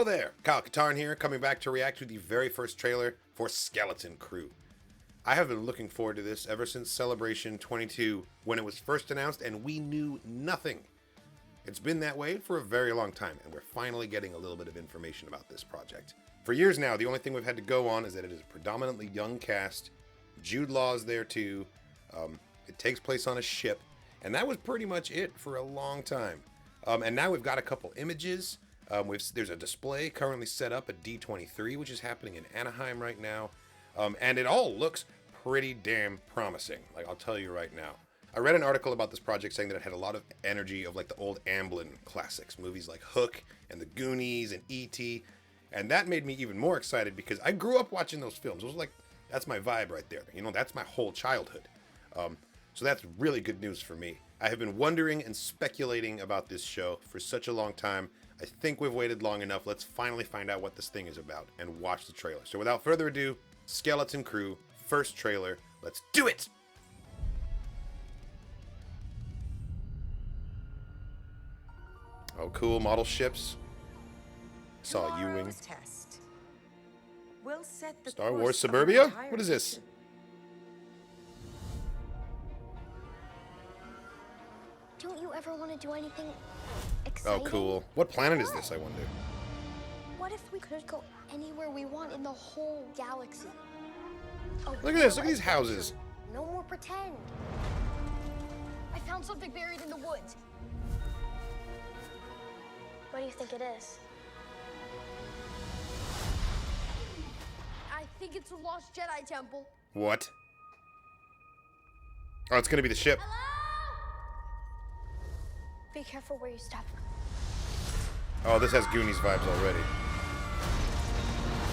there, Kyle Katarn here, coming back to react to the very first trailer for Skeleton Crew. I have been looking forward to this ever since Celebration 22 when it was first announced and we knew nothing. It's been that way for a very long time and we're finally getting a little bit of information about this project. For years now, the only thing we've had to go on is that it is a predominantly young cast. Jude Law is there too. It takes place on a ship, and that was pretty much it for a long time. And now we've got a couple images. There's a display currently set up at D23, which is happening in Anaheim right now. And it all looks pretty damn promising, like I'll tell you right now. I read an article about this project saying that it had a lot of energy of like the old Amblin classics, movies like Hook and The Goonies and E.T., and that made me even more excited because I grew up watching those films. It was like, that's my vibe right there. You know, that's my whole childhood. So that's really good news for me. I have been wondering and speculating about this show for such a long time. I think we've waited long enough. Let's finally find out what this thing is about and watch the trailer. So without further ado, Skeleton Crew, first trailer. Let's do it! Oh, cool. Model ships. Saw U-Wing. We'll set the Star Wars Suburbia? What is this? Don't you ever want to do anything exciting? Oh, cool. What planet is this, I wonder? What if we could go anywhere we want in the whole galaxy? Look at this. Look at these houses. No more pretend. I found something buried in the woods. What do you think it is? I think it's a lost Jedi temple. What? Oh, it's gonna be the ship. Be careful where you step. Oh, this has Goonies vibes already.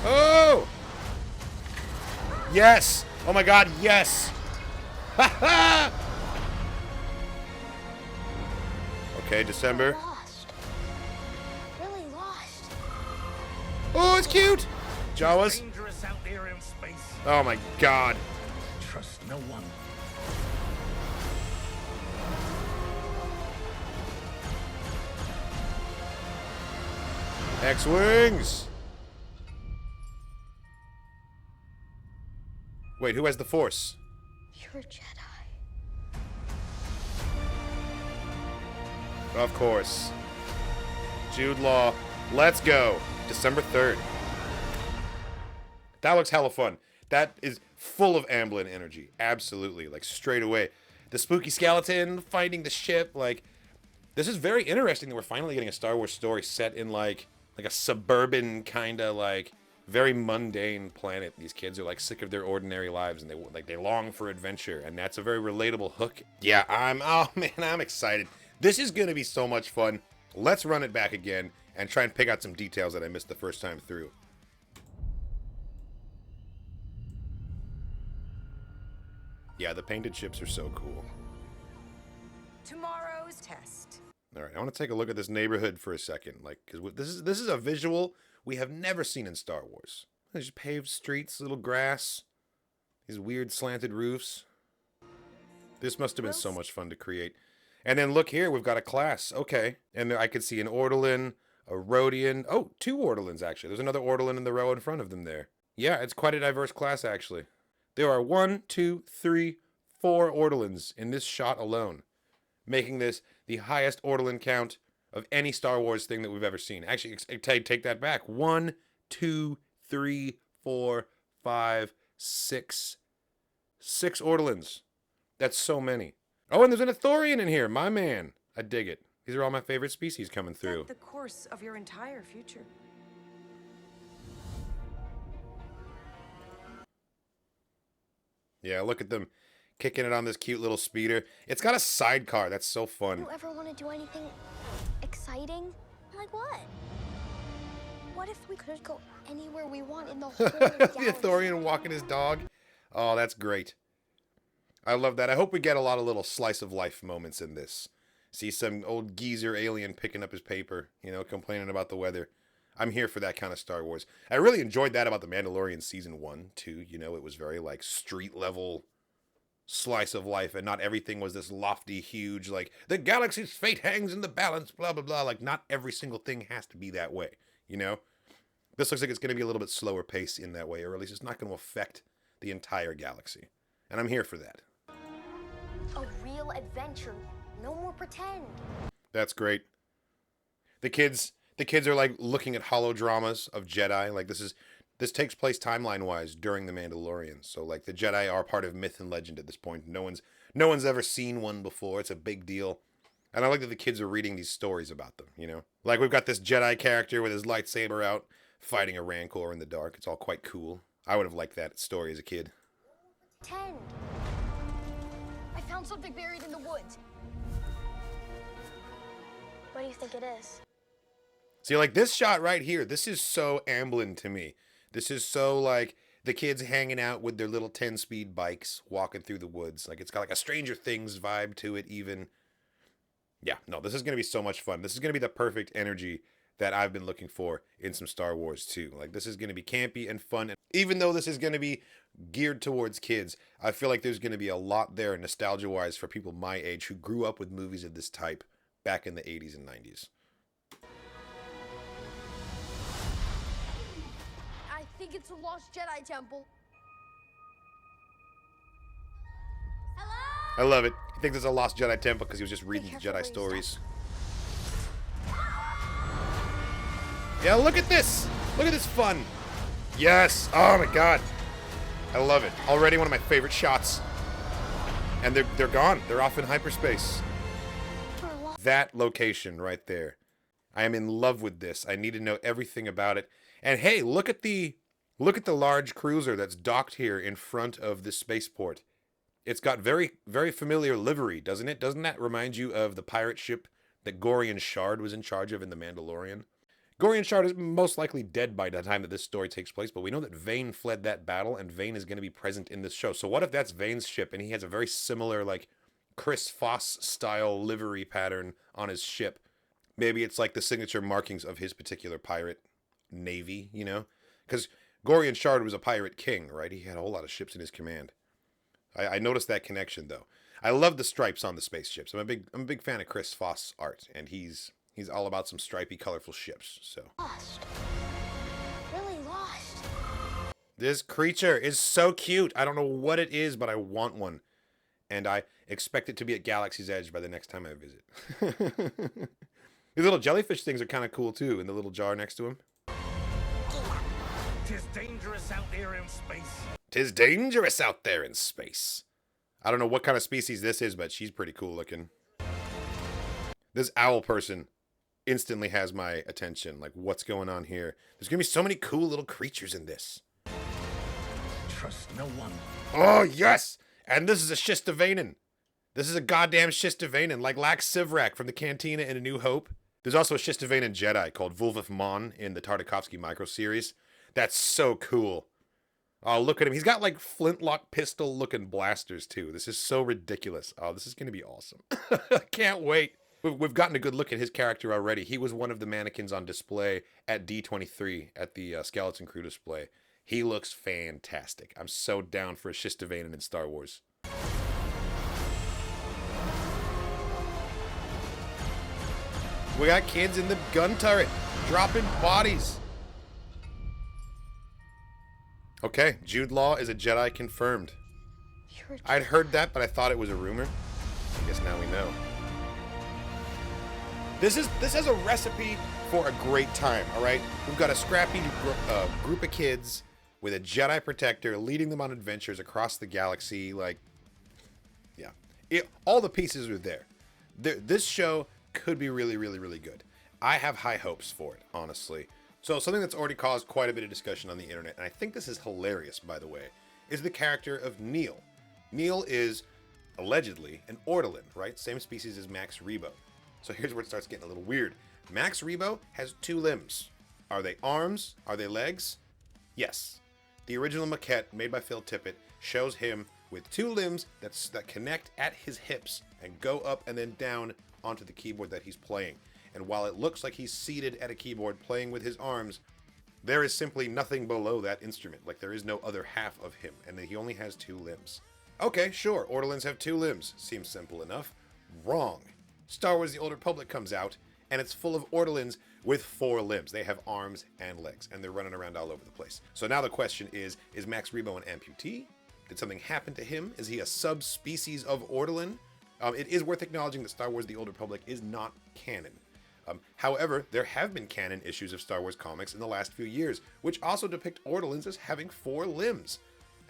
Oh! Yes! Oh my god, yes! Ha ha! Okay, December. Lost. Really lost. Oh, it's cute! Jawas. Dangerous out there in space. Oh my god. Trust no one. X-Wings! Wait, who has the Force? You're a Jedi. Of course. Jude Law. Let's go. December 3rd. That looks hella fun. That is full of Amblin energy. Absolutely. Like, straight away. The spooky skeleton fighting the ship. Like, this is very interesting that we're finally getting a Star Wars story set in, like a suburban kind of, like, very mundane planet. These kids are, like, sick of their ordinary lives, and they long for adventure. And that's a very relatable hook. Yeah, oh, man, I'm excited. This is going to be so much fun. Let's run it back again and try and pick out some details that I missed the first time through. Yeah, the painted ships are so cool. Tomorrow's test. All right, I want to take a look at this neighborhood for a second, like, because this is a visual we have never seen in Star Wars. There's paved streets, little grass, these weird slanted roofs. This must have been so much fun to create. And then look here, we've got a class. Okay, and I could see an Ortolan, a Rhodian. Oh, two Ortolans actually. There's another Ortolan in the row in front of them there. Yeah, it's quite a diverse class actually. There are 1, 2, 3, 4 Ortolans in this shot alone, making this the highest Ortolan count of any Star Wars thing that we've ever seen. Actually, take that back. 1, 2, 3, 4, 5, 6. 6 Ortolans. That's so many. Oh, and there's an Ithorian in here. My man. I dig it. These are all my favorite species coming through. Set the course of your entire future. Yeah, look at them kicking it on this cute little speeder. It's got a sidecar. That's so fun. You ever want to do anything exciting? Like what? What if we could go anywhere we want in the whole galaxy? The Ithorian walking his dog. Oh, that's great. I love that. I hope we get a lot of little slice of life moments in this. See some old geezer alien picking up his paper, you know, complaining about the weather. I'm here for that kind of Star Wars. I really enjoyed that about The Mandalorian Season 1, too. You know, it was very, like, street-level slice of life, and not everything was this lofty, huge, like, the galaxy's fate hangs in the balance, blah, blah, blah. Like, not every single thing has to be that way, you know? This looks like it's going to be a little bit slower pace in that way, or at least it's not going to affect the entire galaxy. And I'm here for that. A real adventure. No more pretend. That's great. The kids are like looking at holodramas of Jedi. Like this takes place timeline-wise during The Mandalorian. So like the Jedi are part of myth and legend at this point. No one's ever seen one before. It's a big deal. And I like that the kids are reading these stories about them, you know? Like we've got this Jedi character with his lightsaber out fighting a Rancor in the dark. It's all quite cool. I would have liked that story as a kid. Pretend. I found something buried in the woods. What do you think it is? See, like this shot right here, this is so Amblin to me. This is so like the kids hanging out with their little 10-speed bikes, walking through the woods. Like it's got like a Stranger Things vibe to it even. Yeah, no, this is going to be so much fun. This is going to be the perfect energy that I've been looking for in some Star Wars too. Like this is going to be campy and fun. And even though this is going to be geared towards kids, I feel like there's going to be a lot there nostalgia-wise for people my age who grew up with movies of this type back in the 80s and 90s. I think it's a lost Jedi temple. I love it. He thinks it's a lost Jedi temple because he was just reading the careful where Jedi you stories. Yeah, look at this. Look at this fun. Yes. Oh my god. I love it. Already one of my favorite shots. And they're gone. They're off in hyperspace. That location right there. I am in love with this. I need to know everything about it. And hey, look at the large cruiser that's docked here in front of this spaceport. It's got very, very familiar livery, doesn't it? Doesn't that remind you of the pirate ship that Gorian Shard was in charge of in The Mandalorian? Gorian Shard is most likely dead by the time that this story takes place, but we know that Vane fled that battle, and Vane is going to be present in this show. So what if that's Vane's ship, and he has a very similar, like, Chris Foss-style livery pattern on his ship? Maybe it's like the signature markings of his particular pirate navy, you know? Because Gorian Shard was a pirate king, right? He had a whole lot of ships in his command. I noticed that connection though. I love the stripes on the spaceships. I'm a big fan of Chris Foss art, and he's all about some stripy, colorful ships. So Lost. Really lost. this creature is so cute. I don't know what it is, but I want one, and I expect it to be at Galaxy's Edge by the next time I visit. These little jellyfish things are kind of cool too, in the little jar next to him. 'Tis dangerous out there in space. 'Tis dangerous out there in space. I don't know what kind of species this is, but she's pretty cool looking. This owl person instantly has my attention. Like, what's going on here? There's gonna be so many cool little creatures in this. Trust no one. Oh, yes! And this is a Shistavanen. This is a goddamn Shistavanen, like Lax Sivrak from the Cantina in A New Hope. There's also a Shistavanen Jedi called Vulvith Mon in the Tartakovsky micro-series. That's so cool. Oh, look at him. He's got like flintlock pistol looking blasters too. This is so ridiculous. Oh, this is going to be awesome. I can't wait. We've gotten a good look at his character already. He was one of the mannequins on display at D23 at the Skeleton Crew display. He looks fantastic. I'm so down for a Shistavanen in Star Wars. We got kids in the gun turret dropping bodies. Okay, Jude Law is a Jedi confirmed. I'd heard that, but I thought it was a rumor. I guess now we know. This is a recipe for a great time, all right? We've got a scrappy group of kids with a Jedi protector leading them on adventures across the galaxy. Like, yeah. All the pieces are there. This show could be really, really, really good. I have high hopes for it, honestly. So something that's already caused quite a bit of discussion on the internet, and I think this is hilarious, by the way, is the character of Neil. Neil is, allegedly, an Ortolan, right? Same species as Max Rebo. So here's where it starts getting a little weird. Max Rebo has 2 limbs. Are they arms? Are they legs? Yes. The original maquette, made by Phil Tippett, shows him with 2 limbs that connect at his hips and go up and then down onto the keyboard that he's playing. And while it looks like he's seated at a keyboard playing with his arms, there is simply nothing below that instrument. Like, there is no other half of him, and he only has 2 limbs. Okay, sure, Ortolans have 2 limbs. Seems simple enough. Wrong. Star Wars The Old Republic comes out, and it's full of Ortolans with 4 limbs. They have arms and legs, and they're running around all over the place. So now the question is Max Rebo an amputee? Did something happen to him? Is he a subspecies of Ortolan? It is worth acknowledging that Star Wars The Old Republic is not canon. However, there have been canon issues of Star Wars comics in the last few years, which also depict Ortolans as having 4 limbs.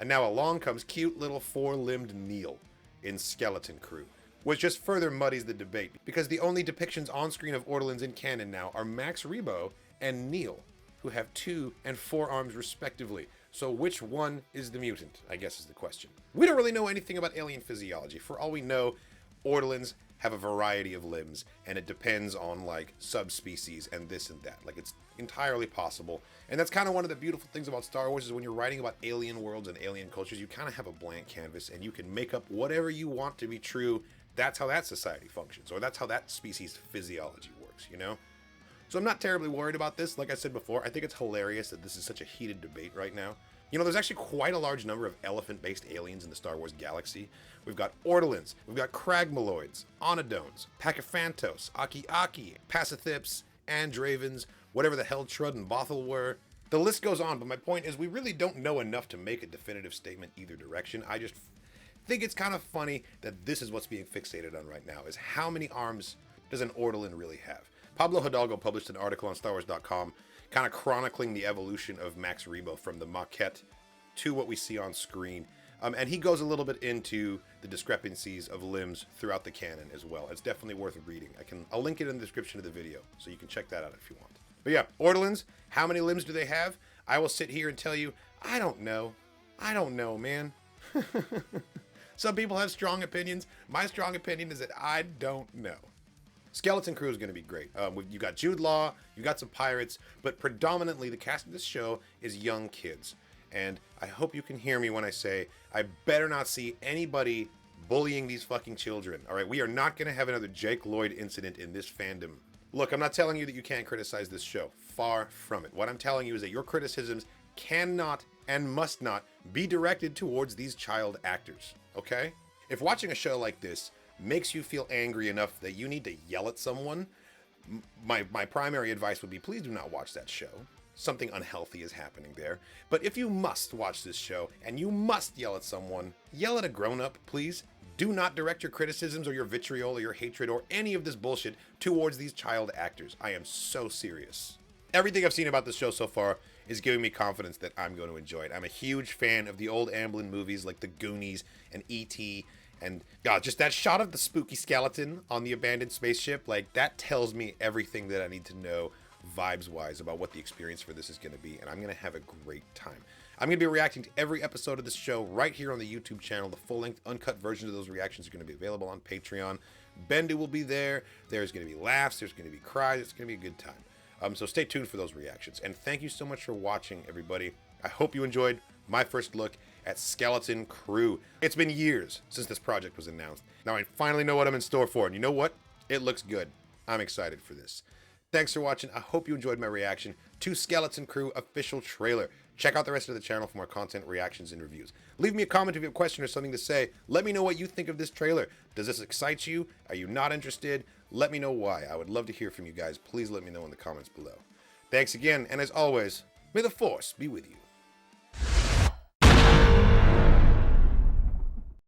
And now along comes cute little 4-limbed Neil in Skeleton Crew, which just further muddies the debate, because the only depictions on screen of Ortolans in canon now are Max Rebo and Neil, who have 2 and 4 arms respectively. So which one is the mutant, I guess is the question. We don't really know anything about alien physiology. For all we know, Ortolans have a variety of limbs, and it depends on like subspecies and this and that. Like, it's entirely possible. And that's kind of one of the beautiful things about Star Wars, is when you're writing about alien worlds and alien cultures, you kind of have a blank canvas and you can make up whatever you want to be true. That's how that society functions, or that's how that species physiology works, you know? So I'm not terribly worried about this. Like I said before, I think it's hilarious that this is such a heated debate right now. You know, there's actually quite a large number of elephant-based aliens in the Star Wars galaxy. We've got Ortolans, we've got Cragmaloids, Onodones, Pachyphantos, Aki-Aki, Pasithips, Andravens, whatever the hell Trud and Bothell were. The list goes on, but my point is we really don't know enough to make a definitive statement either direction. I just think it's kind of funny that this is what's being fixated on right now, is how many arms does an Ortolan really have? Pablo Hidalgo published an article on StarWars.com kind of chronicling the evolution of Max Rebo from the maquette to what we see on screen. And he goes a little bit into the discrepancies of limbs throughout the canon as well. It's definitely worth reading. I'll link it in the description of the video, so you can check that out if you want. But yeah, Ortolans, how many limbs do they have? I will sit here and tell you, I don't know. I don't know, man. Some people have strong opinions. My strong opinion is that I don't know. Skeleton Crew is going to be great. You got Jude Law, you got some pirates, but predominantly the cast of this show is young kids. And I hope you can hear me when I say I better not see anybody bullying these fucking children. All right, we are not going to have another Jake Lloyd incident in this fandom. Look, I'm not telling you that you can't criticize this show. Far from it. What I'm telling you is that your criticisms cannot and must not be directed towards these child actors, okay? If watching a show like this makes you feel angry enough that you need to yell at someone, my primary advice would be, please do not watch that show. Something unhealthy is happening there. But if you must watch this show and you must yell at someone, yell at a grown-up, please. Do not direct your criticisms or your vitriol or your hatred or any of this bullshit towards these child actors. I am so serious. Everything I've seen about this show so far is giving me confidence that I'm going to enjoy it. I'm a huge fan of the old Amblin movies like The Goonies and E.T., and just that shot of the spooky skeleton on the abandoned spaceship, like, that tells me everything that I need to know vibes-wise about what the experience for this is going to be, and I'm going to have a great time. I'm going to be reacting to every episode of this show right here on the YouTube channel. The full-length, uncut versions of those reactions are going to be available on Patreon. Bendu will be there. There's going to be laughs. There's going to be cries. It's going to be a good time. So stay tuned for those reactions. And thank you so much for watching, everybody. I hope you enjoyed my first look at Skeleton Crew. It's been years since this project was announced. Now I finally know what I'm in store for, and you know what? It looks good. I'm excited for this. Thanks for watching. I hope you enjoyed my reaction to Skeleton Crew official trailer. Check out the rest of the channel for more content, reactions, and reviews. Leave me a comment if you have a question or something to say. Let me know what you think of this trailer. Does this excite you? Are you not interested? Let me know why. I would love to hear from you guys. Please let me know in the comments below. Thanks again, and as always, may the Force be with you.